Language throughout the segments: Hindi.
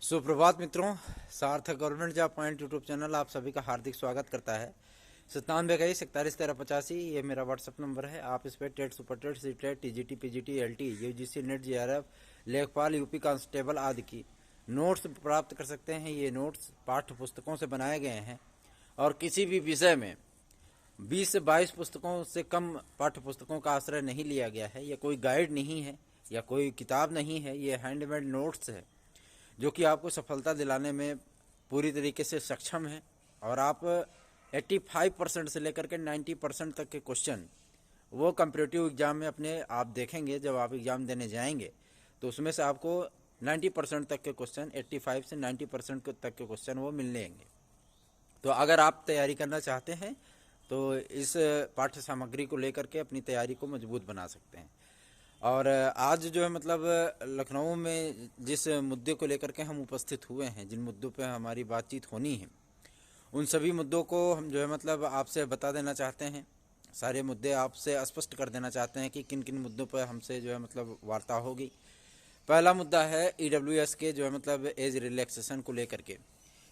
सुप्रभात मित्रों। सार्थक government job point YouTube channel आप सभी का हार्दिक स्वागत करता है। 9721411385 ये मेरा व्हाट्सअप नंबर है। आप इस पर TET, super TET, C TET, TGT, PGT, LT, UGC NET, JRF, लेखपाल, यूपी कांस्टेबल आदि की नोट्स प्राप्त कर सकते हैं। ये नोट्स पाठ्य पुस्तकों से बनाए गए हैं और किसी भी विषय में 20 से 22 पुस्तकों से कम पाठ्य पुस्तकों का आश्रय नहीं लिया गया है। यह कोई गाइड नहीं है या कोई किताब नहीं है, ये हैंडमेड नोट्स है जो कि आपको सफलता दिलाने में पूरी तरीके से सक्षम है। और आप 85% से लेकर के 90% तक के क्वेश्चन वो कंपैरेटिव एग्जाम में अपने आप देखेंगे। जब आप एग्ज़ाम देने जाएंगे तो उसमें से आपको 90% तक के क्वेश्चन, 85 से 90% तक के क्वेश्चन वो मिल लेंगे। तो अगर आप तैयारी करना चाहते हैं तो इस पाठ्य सामग्री को लेकर के अपनी तैयारी को मजबूत बना सकते हैं। और आज जो है मतलब लखनऊ में जिस मुद्दे को लेकर के हम उपस्थित हुए हैं, जिन मुद्दों पे हमारी बातचीत होनी है, उन सभी मुद्दों को हम जो है मतलब आपसे बता देना चाहते हैं। सारे मुद्दे आपसे स्पष्ट कर देना चाहते हैं कि किन किन मुद्दों पर हमसे जो है मतलब वार्ता होगी। पहला मुद्दा है ईडब्ल्यूएस के जो है मतलब एज रिलैक्सेशन को लेकर के।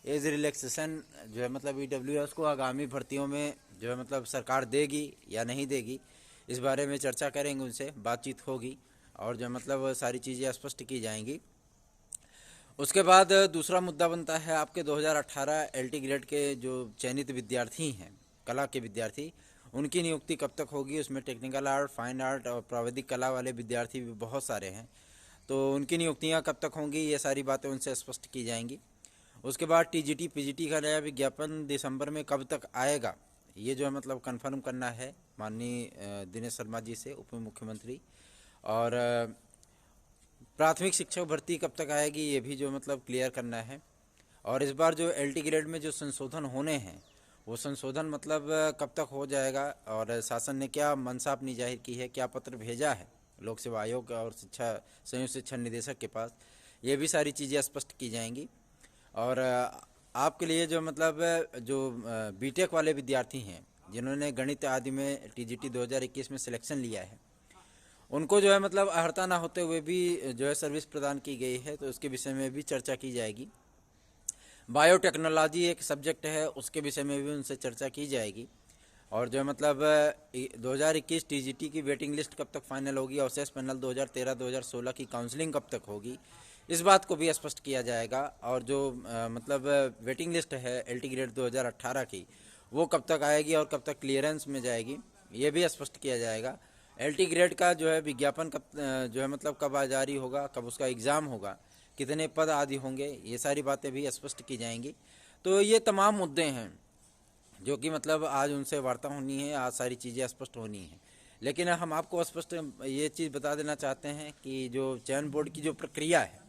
एज रिलैक्सेशन जो है मतलब ईडब्ल्यूएस को आगामी भर्तियों में जो है मतलब सरकार देगी या नहीं देगी, इस बारे में चर्चा करेंगे, उनसे बातचीत होगी और जो मतलब सारी चीज़ें स्पष्ट की जाएंगी। उसके बाद दूसरा मुद्दा बनता है आपके 2018 एलटी ग्रेड के जो चयनित विद्यार्थी हैं, कला के विद्यार्थी, उनकी नियुक्ति कब तक होगी। उसमें टेक्निकल आर्ट, फाइन आर्ट और प्राविधिक कला वाले विद्यार्थी भी बहुत सारे हैं, तो उनकी नियुक्तियां कब तक होंगी, ये सारी बातें उनसे स्पष्ट की जाएंगी। उसके बाद टीजीटी, पीजीटी का नया विज्ञापन दिसंबर में कब तक आएगा, ये जो है मतलब कंफर्म करना है माननीय दिनेश शर्मा जी से, उप मुख्यमंत्री। और प्राथमिक शिक्षक भर्ती कब तक आएगी, ये भी जो मतलब क्लियर करना है। और इस बार जो एलटी ग्रेड में जो संशोधन होने हैं, वो संशोधन मतलब कब तक हो जाएगा और शासन ने क्या मंशा अपनी जाहिर की है, क्या पत्र भेजा है लोक सेवा आयोग और संयुक्त शिक्षा निदेशक के पास, ये भी सारी चीज़ें स्पष्ट की जाएंगी। और आपके लिए जो मतलब जो बीटेक वाले विद्यार्थी हैं, जिन्होंने गणित आदि में टीजीटी 2021 में सिलेक्शन लिया है, उनको जो है मतलब अर्हता ना होते हुए भी जो है सर्विस प्रदान की गई है, तो उसके विषय में भी चर्चा की जाएगी। बायोटेक्नोलॉजी एक सब्जेक्ट है, उसके विषय में भी उनसे चर्चा की जाएगी। और जो है मतलब 2021 टीजीटी की वेटिंग लिस्ट कब तक फाइनल होगी, अवशेष पैनल 2013-2016 की काउंसलिंग कब तक होगी, इस बात को भी स्पष्ट किया जाएगा। और जो मतलब वेटिंग लिस्ट है एलटी ग्रेड 2018 की, वो कब तक आएगी और कब तक क्लियरेंस में जाएगी, ये भी स्पष्ट किया जाएगा। एलटी ग्रेड का जो है विज्ञापन कब जो है मतलब कब जारी होगा, कब उसका एग्ज़ाम होगा, कितने पद आदि होंगे, ये सारी बातें भी स्पष्ट की जाएंगी। तो ये तमाम मुद्दे हैं जो कि मतलब आज उनसे वार्ता होनी है, आज सारी चीज़ें स्पष्ट होनी है। लेकिन हम आपको स्पष्ट ये चीज़ बता देना चाहते हैं कि जो चयन बोर्ड की जो प्रक्रिया है,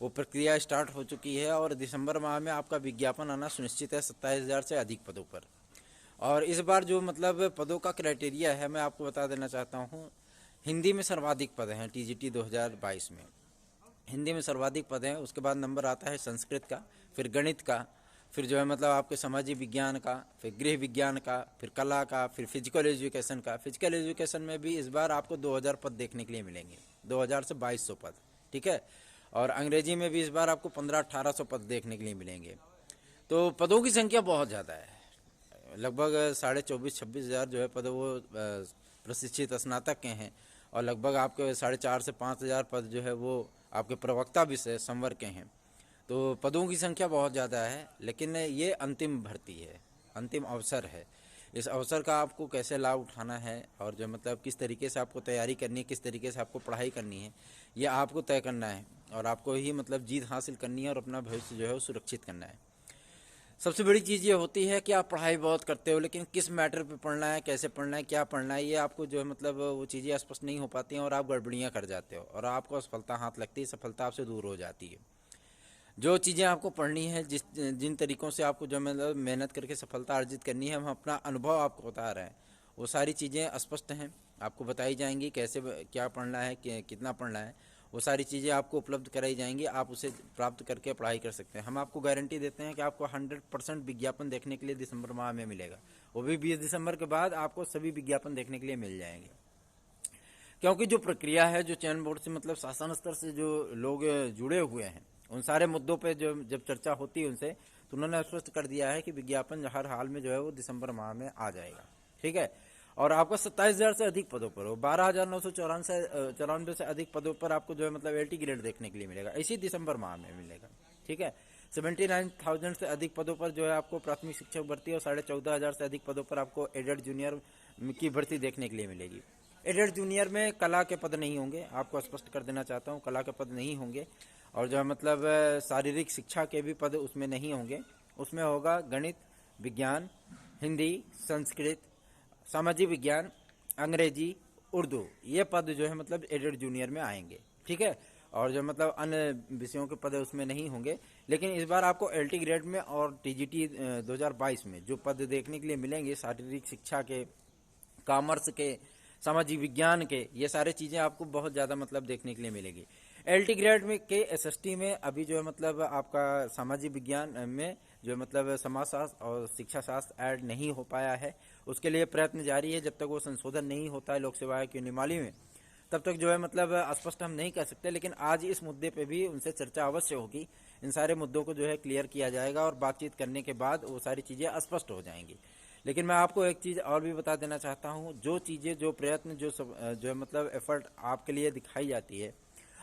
वो प्रक्रिया स्टार्ट हो चुकी है और दिसंबर माह में आपका विज्ञापन आना सुनिश्चित है 27,000 से अधिक पदों पर। और इस बार जो मतलब पदों का क्राइटेरिया है, मैं आपको बता देना चाहता हूँ। हिंदी में सर्वाधिक पद हैं टीजीटी 2022 में, हिंदी में सर्वाधिक पद हैं। उसके बाद नंबर आता है संस्कृत का, फिर गणित का, फिर जो है मतलब आपके समाजी विज्ञान का, फिर गृह विज्ञान का, फिर कला का, फिर फिजिकल एजुकेशन का। फिजिकल एजुकेशन में भी इस बार आपको 2000 पद देखने के लिए मिलेंगे, 2000 से 2200 पद, ठीक है। और अंग्रेजी में भी इस बार आपको 1500-1800 पद देखने के लिए मिलेंगे। तो पदों की संख्या बहुत ज़्यादा है, लगभग 24,500-26,000 जो है पद वो प्रशिक्षित स्नातक के हैं और लगभग आपके 4,500 से 5,000 पद जो है वो आपके प्रवक्ता विषय संवर्ग के हैं। तो पदों की संख्या बहुत ज़्यादा है, लेकिन ये अंतिम भर्ती है, अंतिम अवसर है। इस अवसर का आपको कैसे लाभ उठाना है और जो मतलब किस तरीके से आपको तैयारी करनी है, किस तरीके से आपको पढ़ाई करनी है, ये आपको तय करना है और आपको ही मतलब जीत हासिल करनी है और अपना भविष्य जो है वो सुरक्षित करना है। सबसे बड़ी चीज़ ये होती है कि आप पढ़ाई बहुत करते हो, लेकिन किस मैटर पे पढ़ना है, कैसे पढ़ना है, क्या पढ़ना है, ये आपको जो है मतलब वो चीज़ें स्पष्ट नहीं हो पाती हैं और आप गड़बड़ियाँ कर जाते हो और आपको असफलता हाथ लगती है, सफलता आपसे दूर हो जाती है। जो चीज़ें आपको पढ़नी है, जिन तरीक़ों से आपको जो मतलब मेहनत करके सफलता अर्जित करनी है, हम अपना अनुभव आपको बता रहे हैं, वो सारी चीज़ें स्पष्ट हैं, आपको बताई जाएंगी कैसे क्या पढ़ना है, कितना पढ़ना है, वो सारी चीज़ें आपको उपलब्ध कराई जाएंगी। आप उसे प्राप्त करके पढ़ाई कर सकते हैं। हम आपको गारंटी देते हैं कि आपको 100% विज्ञापन देखने के लिए दिसंबर माह में मिलेगा, वो भी 20 दिसंबर के बाद आपको सभी विज्ञापन देखने के लिए मिल जाएंगे। क्योंकि जो प्रक्रिया है, जो चयन बोर्ड से मतलब शासन स्तर से जो लोग जुड़े हुए हैं, उन सारे मुद्दों पे जो जब चर्चा होती है उनसे, तो उन्होंने स्पष्ट कर दिया है कि विज्ञापन हर हाल में जो है वो दिसंबर माह में आ जाएगा। ठीक है। और आपको 27,000 से अधिक पदों पर हो, 12,994 से अधिक पदों पर आपको जो है मतलब LT ग्रेड देखने के लिए मिलेगा, इसी दिसंबर माह में मिलेगा। ठीक है। 79,000 से अधिक पदों पर जो है आपको प्राथमिक शिक्षक भर्ती और 14,500 से अधिक पदों पर आपको एडेड जूनियर की भर्ती देखने के लिए मिलेगी। एडेड जूनियर में कला के पद नहीं होंगे, आपको स्पष्ट कर देना चाहता हूँ, कला के पद नहीं होंगे। और जो है मतलब शारीरिक शिक्षा के भी पद उसमें नहीं होंगे। उसमें होगा गणित, विज्ञान, हिंदी, संस्कृत, सामाजिक विज्ञान, अंग्रेजी, उर्दू, ये पद जो है मतलब एडेड जूनियर में आएंगे। ठीक है। और जो मतलब अन्य विषयों के पद उसमें नहीं होंगे। लेकिन इस बार आपको LT ग्रेड में और TGT 2022 में जो पद देखने के लिए मिलेंगे, शारीरिक शिक्षा के, कॉमर्स के, सामाजिक विज्ञान के, ये सारे चीज़ें आपको बहुत ज़्यादा मतलब देखने के लिए मिलेगी। LT ग्रेड में के SST में अभी जो है मतलब आपका सामाजिक विज्ञान में जो है मतलब समाजशास्त्र और शिक्षा शास्त्र ऐड नहीं हो पाया है। उसके लिए प्रयत्न जारी है, जब तक वो संशोधन नहीं होता है लोक सेवा आयोग की नियमावली में, तब तक जो है मतलब स्पष्ट हम नहीं कर सकते। लेकिन आज इस मुद्दे पे भी उनसे चर्चा अवश्य होगी। इन सारे मुद्दों को जो है क्लियर किया जाएगा और बातचीत करने के बाद वो सारी चीज़ें स्पष्ट हो जाएंगी। लेकिन मैं आपको एक चीज़ और भी बता देना चाहता हूँ, जो चीज़ें, जो प्रयत्न, जो है मतलब एफर्ट आपके लिए दिखाई जाती है,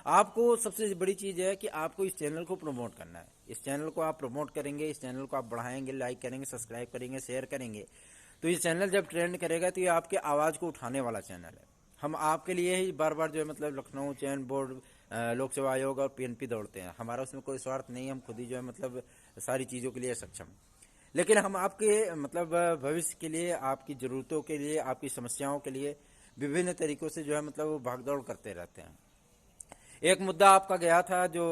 आपको सबसे बड़ी चीज़ है कि आपको इस चैनल को प्रमोट करना है। इस चैनल को आप प्रमोट करेंगे, इस चैनल को आप बढ़ाएंगे, लाइक करेंगे, सब्सक्राइब करेंगे, शेयर करेंगे, तो ये चैनल जब ट्रेंड करेगा तो ये आपके आवाज़ को उठाने वाला चैनल है। हम आपके लिए ही बार बार जो है मतलब लखनऊ चयन बोर्ड, लोक सेवा आयोग और PNP दौड़ते हैं। हमारा उसमें कोई स्वार्थ नहीं है, हम खुद ही जो है मतलब सारी चीज़ों के लिए सक्षम। लेकिन हम आपके मतलब भविष्य के लिए, आपकी ज़रूरतों के लिए, आपकी समस्याओं के लिए विभिन्न तरीकों से जो है मतलब वो भागदौड़ करते रहते हैं। एक मुद्दा आपका गया था जो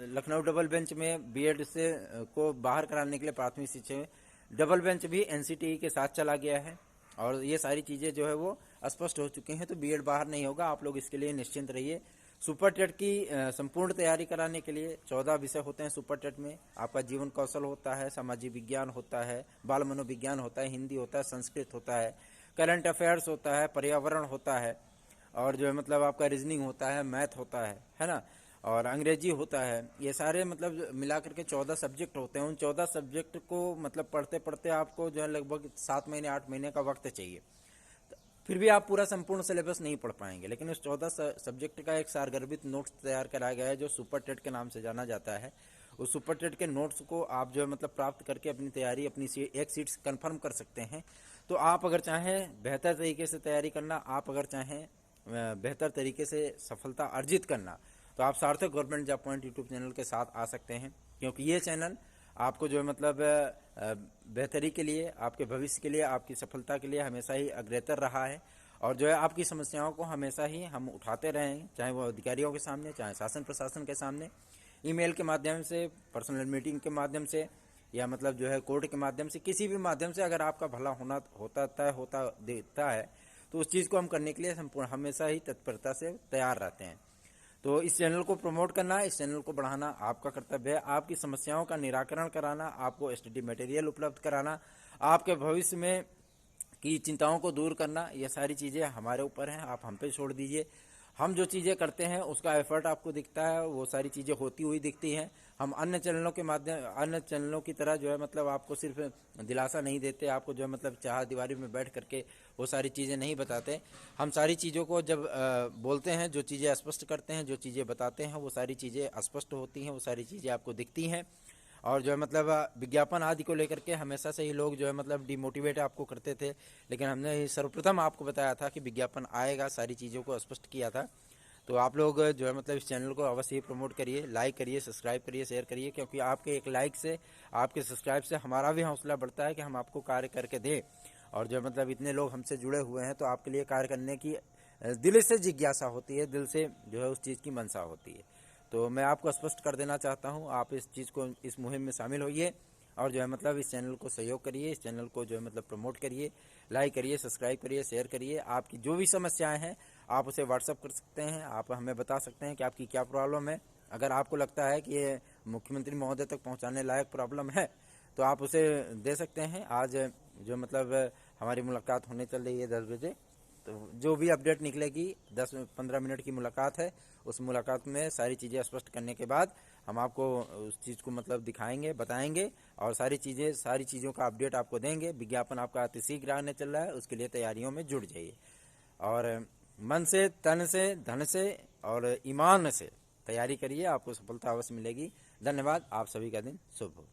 लखनऊ डबल बेंच में BEd से को बाहर कराने के लिए प्राथमिक शिक्षा में डबल बेंच भी NCTE के साथ चला गया है और ये सारी चीज़ें जो है वो स्पष्ट हो चुकी हैं। तो BEd बाहर नहीं होगा, आप लोग इसके लिए निश्चिंत रहिए। सुपर टेट की संपूर्ण तैयारी कराने के लिए 14 विषय होते हैं सुपर टेट में। आपका जीवन कौशल होता है, सामाजिक विज्ञान होता है, बाल मनोविज्ञान होता है, हिंदी होता है, संस्कृत होता है, करंट अफेयर्स होता है, पर्यावरण होता है, और जो है मतलब आपका रीजनिंग होता है, मैथ होता है ना, और अंग्रेजी होता है। ये सारे मतलब मिला करके 14 सब्जेक्ट होते हैं। उन 14 सब्जेक्ट को मतलब पढ़ते पढ़ते आपको जो है लगभग 7 महीने 8 महीने का वक्त चाहिए। फिर भी आप पूरा संपूर्ण सिलेबस नहीं पढ़ पाएंगे। लेकिन उस 14 सब्जेक्ट का एक सारगर्भित नोट्स तैयार कराया गया है जो सुपर टेट के नाम से जाना जाता है। उस सुपर टेट के नोट्स को आप जो है मतलब प्राप्त करके अपनी तैयारी, अपनी एक सीट कंफर्म कर सकते हैं। तो आप अगर चाहें बेहतर तरीके से तैयारी करना, आप अगर चाहें बेहतर तरीके से सफलता अर्जित करना, तो आप सार्थक government job point YouTube channel के साथ आ सकते हैं। क्योंकि ये चैनल आपको जो है मतलब बेहतरी के लिए, आपके भविष्य के लिए, आपकी सफलता के लिए हमेशा ही अग्रसर रहा है। और जो है आपकी समस्याओं को हमेशा ही हम उठाते रहे हैं, चाहे वो अधिकारियों के सामने, चाहे शासन प्रशासन के सामने, ईमेल के माध्यम से, पर्सनल मीटिंग के माध्यम से, या मतलब जो है कोर्ट के माध्यम से, किसी भी माध्यम से अगर आपका भला होना होता देता है तो उस चीज़ को हम करने के लिए संपूर्ण हमेशा ही तत्परता से तैयार रहते हैं। तो इस चैनल को प्रमोट करना, इस चैनल को बढ़ाना आपका कर्तव्य है। आपकी समस्याओं का निराकरण कराना, आपको स्टडी मटेरियल उपलब्ध कराना, आपके भविष्य में की चिंताओं को दूर करना, ये सारी चीज़ें हमारे ऊपर हैं। आप हम पे छोड़ दीजिए। हम जो चीज़ें करते हैं उसका एफर्ट आपको दिखता है, वो सारी चीज़ें होती हुई दिखती हैं। हम अन्य चैनलों की तरह जो है मतलब आपको सिर्फ दिलासा नहीं देते, आपको जो है मतलब चार दीवारी में बैठ करके वो सारी चीज़ें नहीं बताते। हम सारी चीज़ों को जब बोलते हैं, जो चीज़ें स्पष्ट करते हैं, जो चीज़ें बताते हैं, वो सारी चीज़ें स्पष्ट होती हैं, वो सारी चीज़ें आपको दिखती हैं। और जो है मतलब विज्ञापन आदि को लेकर के हमेशा से ही लोग जो है मतलब डिमोटिवेट आपको करते थे। लेकिन हमने सर्वप्रथम आपको बताया था कि विज्ञापन आएगा, सारी चीज़ों को स्पष्ट किया था। तो आप लोग जो है मतलब इस चैनल को अवश्य ही प्रमोट करिए, लाइक करिए, सब्सक्राइब करिए, शेयर करिए। क्योंकि आपके एक लाइक से, आपके सब्सक्राइब से हमारा भी हौसला बढ़ता है कि हम आपको कार्य करके दें। और जो मतलब इतने लोग हमसे जुड़े हुए हैं तो आपके लिए कार्य करने की दिल से जिज्ञासा होती है, दिल से जो है उस चीज़ की मंशा होती है। तो मैं आपको स्पष्ट कर देना चाहता हूँ, आप इस चीज़ को, इस मुहिम में शामिल होइए और जो है मतलब इस चैनल को सहयोग करिए, इस चैनल को जो है मतलब प्रमोट करिए, लाइक करिए, सब्सक्राइब करिए, शेयर करिए। आपकी जो भी समस्याएं हैं आप उसे व्हाट्सअप कर सकते हैं, आप हमें बता सकते हैं कि आपकी क्या प्रॉब्लम है। अगर आपको लगता है कि ये मुख्यमंत्री महोदय तक पहुँचाने लायक प्रॉब्लम है तो आप उसे दे सकते हैं। आज जो मतलब हमारी मुलाकात होने चल रही है 10 बजे, तो जो भी अपडेट निकलेगी 10-15 मिनट की मुलाकात है, उस मुलाकात में सारी चीज़ें स्पष्ट करने के बाद हम आपको उस चीज़ को मतलब दिखाएंगे, बताएंगे और सारी चीज़ों का अपडेट आपको देंगे। विज्ञापन आपका अति शीघ्र आने चल रहा है, उसके लिए तैयारियों में जुट जाइए और मन से, तन से, धन से और ईमान से तैयारी करिए, आपको सफलता अवश्य मिलेगी। धन्यवाद। आप सभी का दिन शुभ हो।